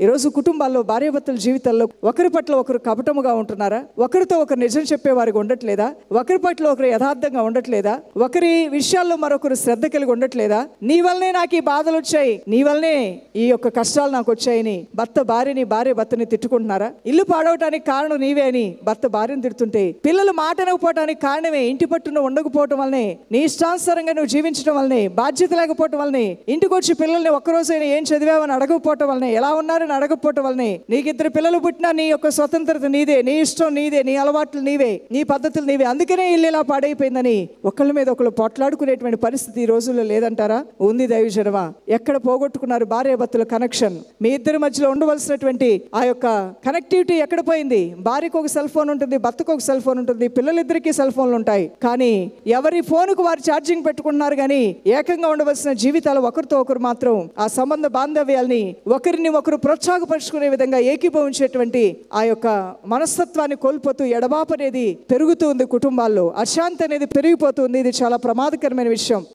ఈరోజు కుటుంబాల్లో భార్యాభర్తల జీవితాల్లో ఒకరి పట్ల ఒకరు కపటముగా ఉంటున్నారా? ఒకరితో ఒకరు నిజం చెప్పేవారికి ఉండట్లేదా? ఒకరి పట్ల ఒకరు యథార్థంగా ఉండట్లేదా? ఒకరి విషయాల్లో మరొకరు శ్రద్ధ కలిగి ఉండట్లేదా? నీ వల్లనే నాకు ఈ బాధలు వచ్చాయి, నీ వల్లనే ఈ యొక్క కష్టాలు నాకు వచ్చాయని భర్త భార్యని, భార్య భర్తని తిట్టుకుంటున్నారా? ఇల్లు పాడవటానికి కారణం నీవే అని భర్త భార్యను తిడుతుంటే, పిల్లలు మాట అనకపోవటానికి కారణమే ఇంటి పట్టున ఉండకపోవటం వల్లనే, నీ ఇష్టానుసారంగా నువ్వు జీవించడం వల్లనే, బాధ్యత లేకపోవటం వల్లనే, ఇంటికి వచ్చి పిల్లల్ని ఒక్కరోజైనా ఏం చదివామని అడగకపోవటం వల్లనే, ఎలా ఉన్నారని అడగకపోవటం వల్లనే, నీకు ఇద్దరు పిల్లలు పుట్టినా నీ యొక్క స్వతంత్రత నీదే, నీ ఇష్టం నీదే, నీ అలవాట్లు నీవే, నీ పద్ధతులు నీవే, అందుకనే ఇల్లు ఇలా పాడైపోయిందని ఒకళ్ళ మీద ఒకళ్ళు పొట్లాడుకునేటువంటి పరిస్థితి ఈ రోజుల్లో లేదంటారా? ఉంది దైవజనమా. ఎక్కడ పోగొట్టుకున్నారు భార్యాభర్తల కనెక్షన్? మీ ఇద్దరి మధ్యలో ఉండవలసినటువంటి ఆ యొక్క కనెక్టివిటీ ఎక్కడ పోయింది? భార్యకు ఒక సెల్ ఫోన్ ఉంటుంది, భర్తకు ఒక సెల్ ఫోన్ ఉంటుంది, పిల్లలిద్దరికీ సెల్ ఫోన్లు ఉంటాయి. కానీ ఎవరి ఫోన్కు వారు ఛార్జింగ్ పెట్టుకుంటున్నారు. కానీ ఏకంగా ఉండవలసిన జీవితాలు ఒకరితో ఒకరు మాత్రం ఆ సంబంధ బాంధవ్యాల్ని ఒకరిని ఒకరు ప్రోత్సాహపరుచుకునే విధంగా ఏకీభవించేటువంటి ఆ యొక్క మనస్తత్వాన్ని కోల్పోతూ ఎడబాపు అనేది పెరుగుతూ ఉంది. కుటుంబాల్లో అశాంతి అనేది పెరిగిపోతుంది. ఇది చాలా ప్రమాదకరమైన విషయం.